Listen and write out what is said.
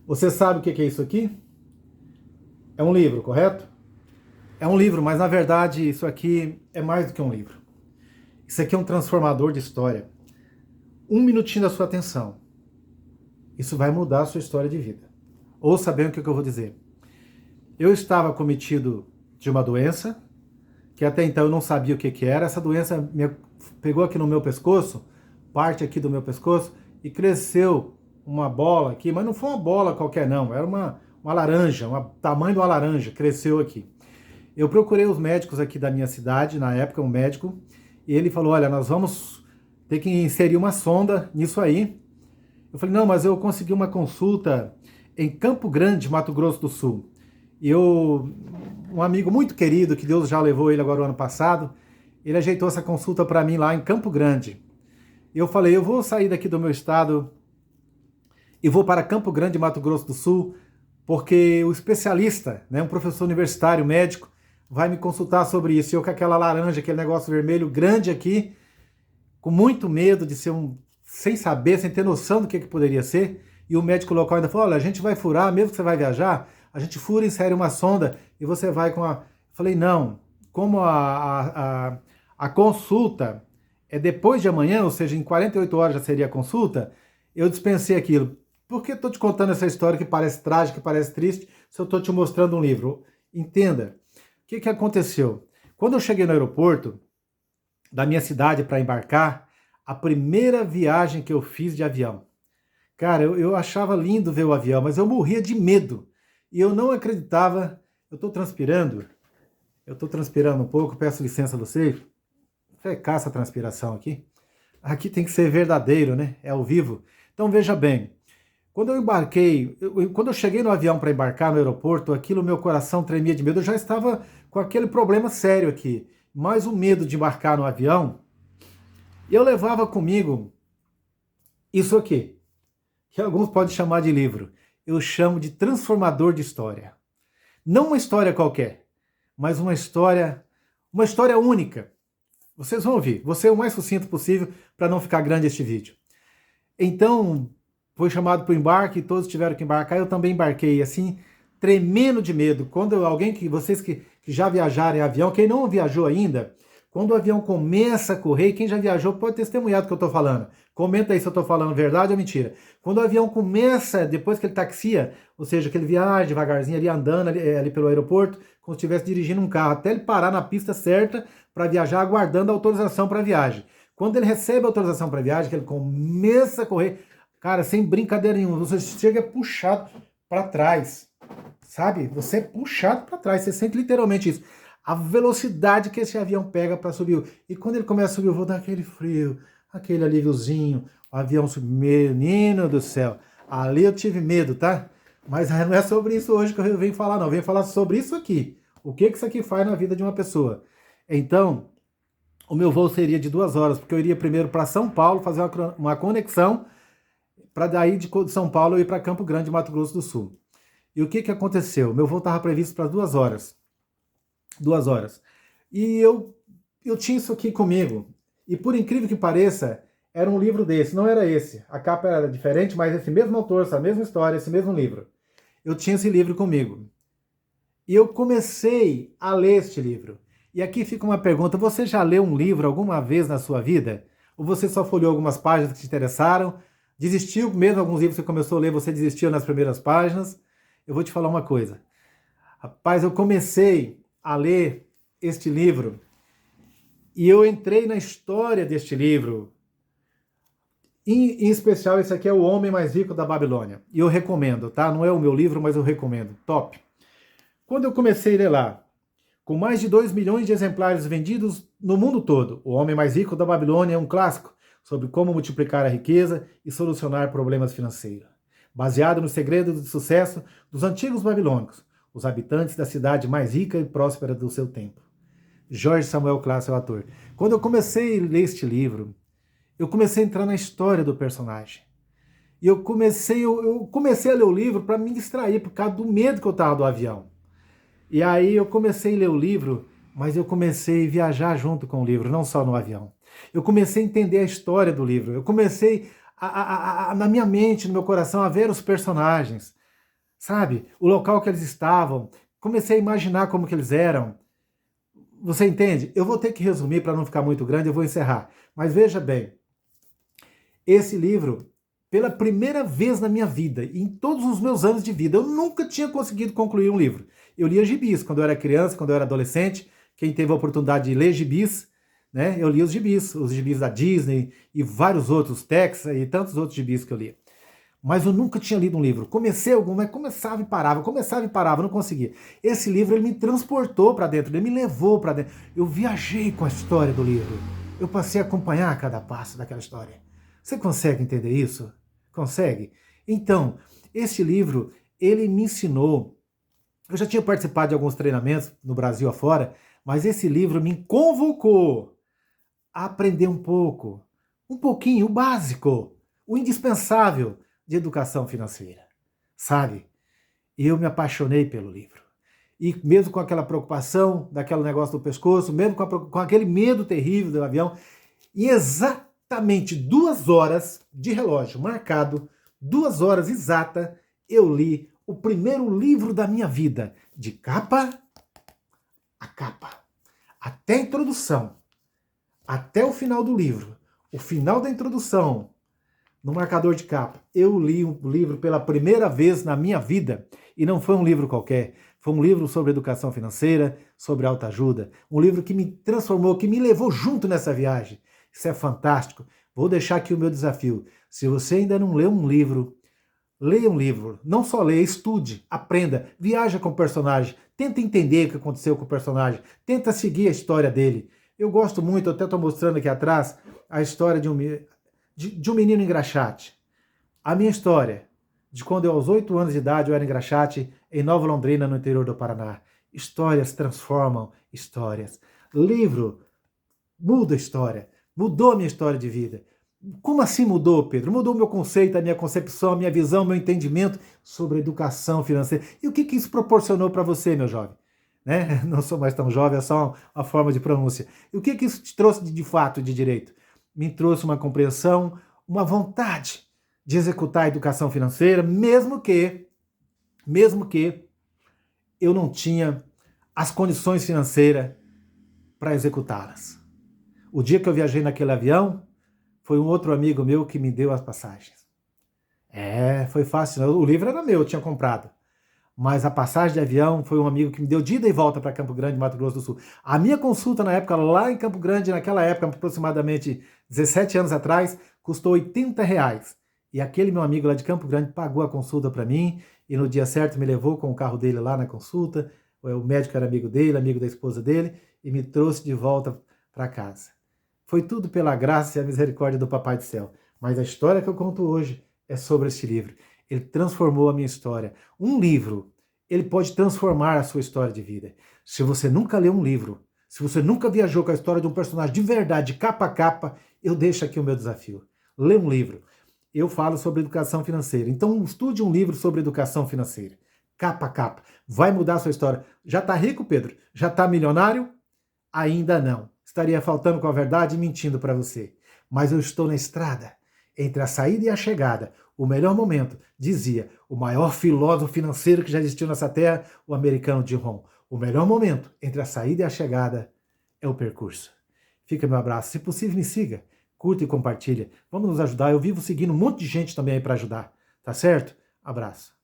Você sabe o que é isso aqui? É um livro, correto? É um livro, mas na verdade isso aqui é mais do que um livro. Isso aqui é um transformador de história. Um minutinho da sua atenção. Isso vai mudar a sua história de vida. Ouça bem o que eu vou dizer. Eu estava cometido de uma doença, que até então eu não sabia o que era. Essa doença me pegou aqui no meu pescoço, parte aqui do meu pescoço, e cresceu uma bola aqui, mas não foi uma bola qualquer não, era uma laranja, o tamanho de uma laranja, cresceu aqui. Eu procurei os médicos aqui da minha cidade, na época, um médico, e ele falou, olha, nós vamos ter que inserir uma sonda nisso aí. Eu falei, não, mas eu consegui uma consulta em Campo Grande, Mato Grosso do Sul. E um amigo muito querido, que Deus já levou ele agora o ano passado, ele ajeitou essa consulta para mim lá em Campo Grande. E eu falei, eu vou sair daqui do meu estado e vou para Campo Grande, Mato Grosso do Sul, porque o especialista, né, um professor universitário, médico, vai me consultar sobre isso. E eu com aquela laranja, aquele negócio vermelho grande aqui, com muito medo de ser sem saber, sem ter noção do que poderia ser, e o médico local ainda falou, olha, a gente vai furar, mesmo que você vai viajar, a gente fura e insere uma sonda, e você vai com a... Eu falei, não, como a consulta é depois de amanhã, ou seja, em 48 horas já seria a consulta, eu dispensei aquilo. Por que estou te contando essa história que parece trágica, que parece triste, se eu estou te mostrando um livro? Entenda, o que aconteceu? Quando eu cheguei no aeroporto da minha cidade para embarcar, a primeira viagem que eu fiz de avião, cara, eu achava lindo ver o avião, mas eu morria de medo. E eu não acreditava, eu estou transpirando um pouco, peço licença a vocês, fecar essa transpiração aqui. Aqui tem que ser verdadeiro, né? É ao vivo. Então veja bem, quando eu embarquei, quando eu cheguei no avião para embarcar no aeroporto, aquilo, meu coração tremia de medo, eu já estava com aquele problema sério aqui, mais o medo de embarcar no avião, e eu levava comigo isso aqui, que alguns podem chamar de livro. Eu chamo de transformador de história. Não uma história qualquer, mas uma história única. Vocês vão ouvir, vou ser o mais sucinto possível para não ficar grande este vídeo. Então, foi chamado para o embarque, todos tiveram que embarcar, eu também embarquei, assim, tremendo de medo. Quando vocês que já viajaram em avião, quem não viajou ainda, quando o avião começa a correr, quem já viajou pode testemunhar do que eu estou falando. Comenta aí se eu estou falando verdade ou mentira. Quando o avião começa, depois que ele taxia, ou seja, que ele viaja devagarzinho ali, andando ali pelo aeroporto, como se estivesse dirigindo um carro, até ele parar na pista certa para viajar, aguardando a autorização para a viagem. Quando ele recebe a autorização para a viagem, que ele começa a correr, cara, sem brincadeira nenhuma, você chega puxado para trás, sabe? Você é puxado para trás, você sente literalmente isso. A velocidade que esse avião pega para subir. E quando ele começa a subir, eu vou dar aquele frio, aquele alíviozinho, o avião subir. Menino do céu, ali eu tive medo, tá? Mas não é sobre isso hoje que eu venho falar, não. Eu venho falar sobre isso aqui. O que isso aqui faz na vida de uma pessoa. Então, o meu voo seria de 2 horas, porque eu iria primeiro para São Paulo, fazer uma conexão, para daí de São Paulo eu ir para Campo Grande, Mato Grosso do Sul. E o que aconteceu? Meu voo estava previsto para 2 horas. 2 horas. E eu tinha isso aqui comigo. E por incrível que pareça, era um livro desse. Não era esse. A capa era diferente, mas esse mesmo autor, essa mesma história, esse mesmo livro. Eu tinha esse livro comigo. E eu comecei a ler este livro. E aqui fica uma pergunta. Você já leu um livro alguma vez na sua vida? Ou você só folheou algumas páginas que te interessaram? Desistiu mesmo alguns livros que você começou a ler, você desistiu nas primeiras páginas? Eu vou te falar uma coisa. Rapaz, eu comecei a ler este livro e eu entrei na história deste livro. Em especial, esse aqui é O Homem Mais Rico da Babilônia. E eu recomendo, tá? Não é o meu livro, mas eu recomendo. Top! Quando eu comecei a ler lá, com mais de 2 milhões de exemplares vendidos no mundo todo, O Homem Mais Rico da Babilônia é um clássico sobre como multiplicar a riqueza e solucionar problemas financeiros. Baseado no segredo do sucesso dos antigos babilônicos, os habitantes da cidade mais rica e próspera do seu tempo. Jorge Samuel Klass é o ator. Quando eu comecei a ler este livro, eu comecei a entrar na história do personagem. E eu comecei a ler o livro para me distrair, por causa do medo que eu estava do avião. E aí eu comecei a ler o livro, mas eu comecei a viajar junto com o livro, não só no avião. Eu comecei a entender a história do livro. Eu comecei na minha mente, no meu coração, a ver os personagens. sabe? O local que eles estavam. Comecei a imaginar como que eles eram. Você entende? Eu vou ter que resumir para não ficar muito grande, eu vou encerrar. Mas veja bem, esse livro, pela primeira vez na minha vida, em todos os meus anos de vida, eu nunca tinha conseguido concluir um livro. Eu lia gibis quando eu era criança, quando eu era adolescente. Quem teve a oportunidade de ler gibis, né? Eu li os gibis da Disney e vários outros, Tex e tantos outros gibis que eu li. Mas eu nunca tinha lido um livro. Comecei algum, mas começava e parava, não conseguia. Esse livro ele me transportou para dentro, ele me levou para dentro. Eu viajei com a história do livro. Eu passei a acompanhar cada passo daquela história. Você consegue entender isso? Consegue? Então, esse livro, ele me ensinou. Eu já tinha participado de alguns treinamentos no Brasil afora, mas esse livro me convocou a aprender um pouquinho, o básico, o indispensável de educação financeira, sabe? E eu me apaixonei pelo livro. E mesmo com aquela preocupação, daquele negócio do pescoço, mesmo com aquele medo terrível do avião, em exatamente 2 horas de relógio marcado, 2 horas exata, eu li o primeiro livro da minha vida, de capa a capa, até a introdução, até o final do livro, o final da introdução, no marcador de capa. Eu li um livro pela primeira vez na minha vida, e não foi um livro qualquer, foi um livro sobre educação financeira, sobre autoajuda, um livro que me transformou, que me levou junto nessa viagem. Isso é fantástico. Vou deixar aqui o meu desafio. Se você ainda não leu um livro, leia um livro. Não só leia, estude, aprenda, viaja com o personagem, tenta entender o que aconteceu com o personagem, tenta seguir a história dele. Eu gosto muito, eu até estou mostrando aqui atrás, a história de um menino engraxate. A minha história, de quando eu aos 8 anos de idade eu era engraxate em Nova Londrina, no interior do Paraná. Histórias transformam histórias. Livro muda a história, mudou a minha história de vida. Como assim mudou, Pedro? Mudou o meu conceito, a minha concepção, a minha visão, o meu entendimento sobre a educação financeira. E o que isso proporcionou para você, meu jovem? Né? Não sou mais tão jovem, é só uma forma de pronúncia. E o que isso te trouxe de fato de direito? Me trouxe uma compreensão, uma vontade de executar a educação financeira, mesmo que eu não tinha as condições financeiras para executá-las. O dia que eu viajei naquele avião, foi um outro amigo meu que me deu as passagens. Foi fácil. O livro era meu, eu tinha comprado. Mas a passagem de avião foi um amigo que me deu de ida e volta para Campo Grande, Mato Grosso do Sul. A minha consulta na época, lá em Campo Grande, naquela época, aproximadamente 17 anos atrás, custou R$ 80. E aquele meu amigo lá de Campo Grande pagou a consulta para mim e no dia certo me levou com o carro dele lá na consulta. O médico era amigo dele, amigo da esposa dele, e me trouxe de volta para casa. Foi tudo pela graça e a misericórdia do Papai do Céu. Mas a história que eu conto hoje é sobre este livro. Ele transformou a minha história. Um livro, ele pode transformar a sua história de vida. Se você nunca leu um livro, se você nunca viajou com a história de um personagem de verdade, capa a capa, eu deixo aqui o meu desafio. Lê um livro. Eu falo sobre educação financeira. Então estude um livro sobre educação financeira. Capa a capa. Vai mudar a sua história. Já está rico, Pedro? Já está milionário? Ainda não. Estaria faltando com a verdade e mentindo para você. Mas eu estou na estrada. Entre a saída e a chegada, o melhor momento, dizia o maior filósofo financeiro que já existiu nessa terra, o americano Jim Rohn. O melhor momento entre a saída e a chegada é o percurso. Fica meu abraço. Se possível, me siga, curta e compartilha. Vamos nos ajudar. Eu vivo seguindo um monte de gente também aí para ajudar. Tá certo? Abraço.